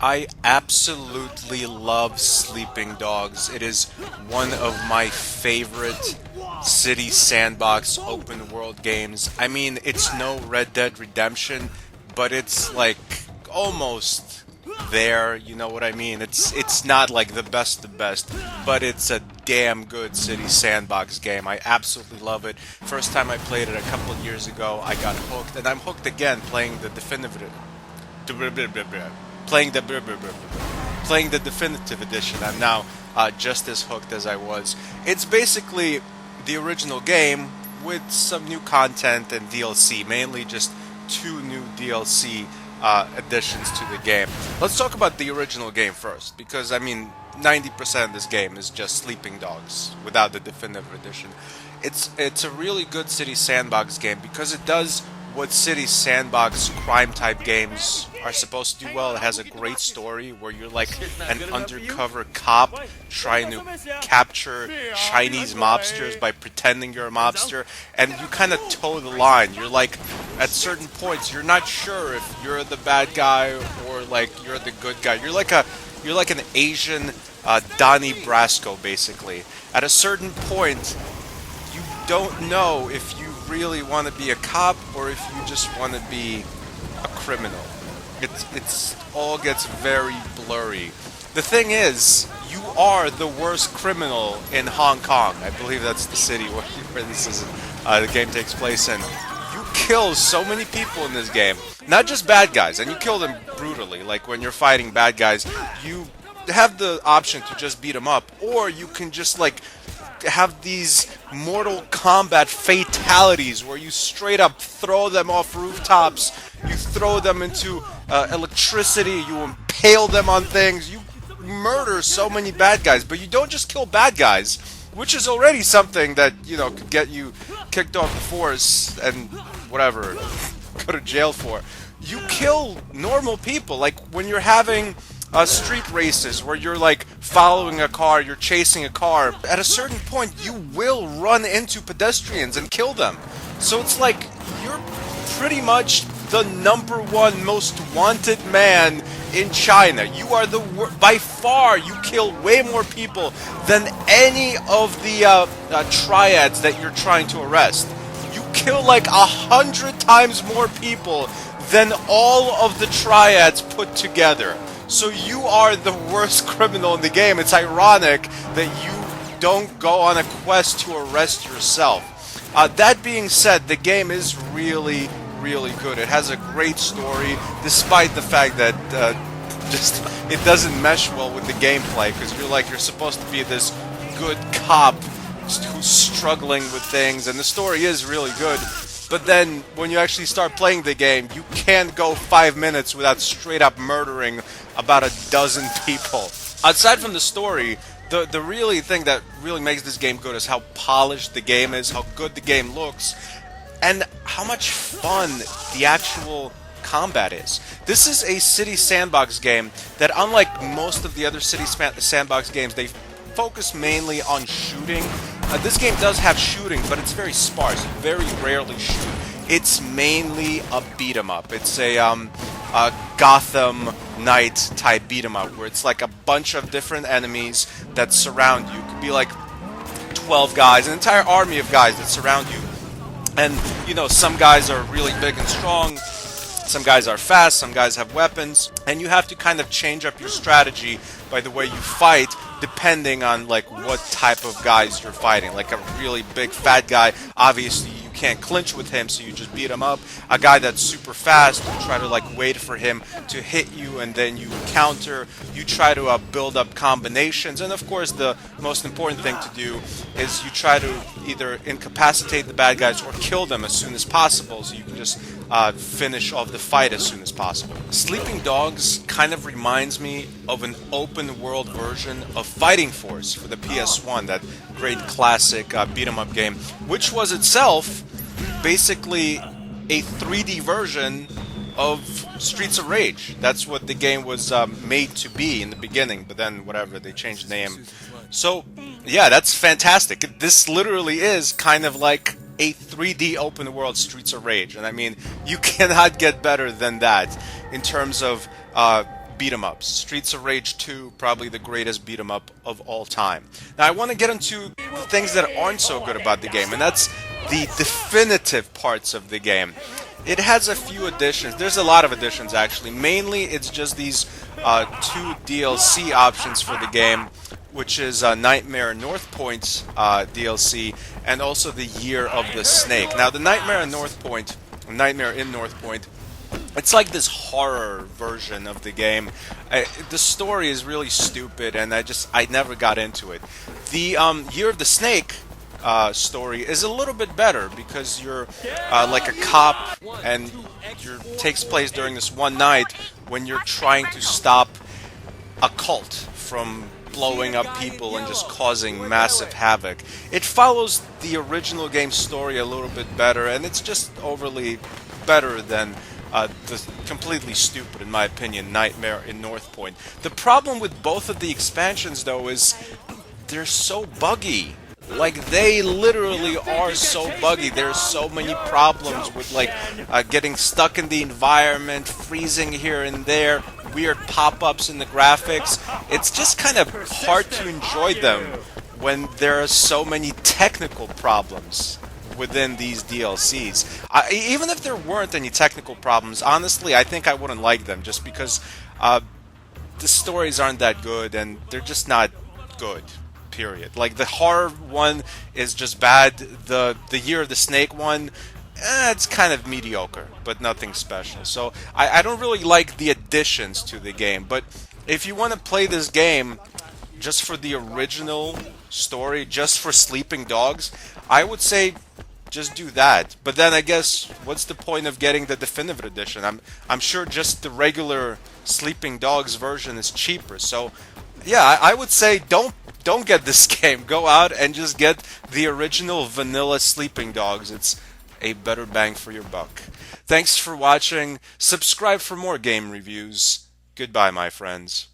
I absolutely love Sleeping Dogs. It is one of my favorite city sandbox open world games. I mean, it's no Red Dead Redemption, but it's like almost there, you know what I mean? It's not like the best, but it's a damn good city sandbox game. I absolutely love it. First time I played it a couple of years ago, I got hooked, and I'm hooked again playing the definitive playing the playing the definitive edition. I'm now just as hooked as I was. It's basically the original game with some new content and DLC, mainly just two new DLC additions to the game. Let's talk about the original game first, because I mean 90% of this game is just Sleeping Dogs without the definitive edition. It's a really good city sandbox game because it does what city sandbox crime type games are supposed to do well. It has a great story where you're like an undercover cop trying to capture Chinese mobsters by pretending you're a mobster, and you kind of toe the line. You're like, at certain points, you're not sure if you're the bad guy or like you're the good guy. You're like an Asian Donnie Brasco, basically. At a certain point, you don't know if you really want to be a cop or if you just want to be a criminal. It's all gets very blurry. The thing is, you are the worst criminal in Hong Kong. I believe that's the city where this is the game takes place in. You kill so many people in this game, not just bad guys, and you kill them brutally. Like when you're fighting bad guys, you have the option to just beat them up, or you can just like have these Mortal Kombat fatalities where you straight up throw them off rooftops, you throw them into electricity, you impale them on things, you murder so many bad guys. But you don't just kill bad guys, which is already something that, you know, could get you kicked off the force and whatever, go to jail for. You kill normal people, like when you're having street races where you're like following a car, you're chasing a car. At a certain point, you will run into pedestrians and kill them. So it's like you're pretty much the number one most wanted man in China. You are by far, you kill way more people than any of the triads that you're trying to arrest. You kill like 100 times more people than all of the triads put together. So you are the worst criminal in the game. It's ironic that you don't go on a quest to arrest yourself. That being said, the game is really, really good. It has a great story, despite the fact that just it doesn't mesh well with the gameplay, because you're supposed to be this good cop who's struggling with things, and the story is really good. But then, when you actually start playing the game, you can't go 5 minutes without straight up murdering about a dozen people. Aside from the story, the really thing that really makes this game good is how polished the game is, how good the game looks, and how much fun the actual combat is. This is a city sandbox game that, unlike most of the other city sandbox games, they focus mainly on shooting. This game does have shooting, but it's very sparse. You very rarely shoot. It's mainly a beat 'em up. It's a Gotham Knight type beat 'em up, where it's like a bunch of different enemies that surround you. It could be like 12 guys, an entire army of guys that surround you. And, you know, some guys are really big and strong, some guys are fast, some guys have weapons, and you have to kind of change up your strategy by the way you fight, depending on like what type of guys you're fighting. Like a really big fat guy, obviously you can't clinch with him, so you just beat him up. A guy that's super fast, you try to like wait for him to hit you and then you counter. You try to build up combinations, and of course the most important thing to do is you try to either incapacitate the bad guys or kill them as soon as possible, so you can just finish off the fight as soon as possible. Sleeping Dogs kind of reminds me of an open world version of Fighting Force for the PS1, that great classic beat-em up game, which was itself basically a 3D version of Streets of Rage. That's what the game was made to be in the beginning, but then whatever, they changed the name. So yeah, that's fantastic. This literally is kind of like a 3D open world Streets of Rage, and I mean, you cannot get better than that in terms of beat 'em ups. Streets of Rage 2, probably the greatest beat 'em up of all time. Now I want to get into the things that aren't so good about the game, and that's the definitive parts of the game. It has a few additions. There's a lot of additions actually. Mainly it's just these two DLC options for the game, which is Nightmare North Point DLC and also the Year of the Snake. Now the Nightmare in North Point, it's like this horror version of the game. The story is really stupid, and I never got into it. The Year of the Snake story is a little bit better because you're like a cop, and it takes place during this one night when you're trying to stop a cult from blowing up people and just causing massive havoc. It follows the original game story a little bit better, and it's just overly better than the completely stupid, in my opinion, Nightmare in North Point. The problem with both of the expansions, though, is they're so buggy. Like, they literally are so buggy. There's so many problems with, like, getting stuck in the environment, freezing here and there, weird pop-ups in the graphics. It's just kind of hard to enjoy them when there are so many technical problems within these DLCs. Even if there weren't any technical problems, honestly, I think I wouldn't like them, just because the stories aren't that good, and they're just not good, period. Like, the horror one is just bad. The Year of the Snake one, it's kind of mediocre, but nothing special. So I don't really like the additions to the game, but if you want to play this game just for the original story, just for sleeping dogs, I would say just do that. But then I guess what's the point of getting the definitive edition? I'm sure just the regular Sleeping Dogs version is cheaper. So yeah, I would say don't get this game. Go out and just get the original vanilla Sleeping Dogs. It's a better bang for your buck. Thanks for watching. Subscribe for more game reviews. Goodbye, my friends.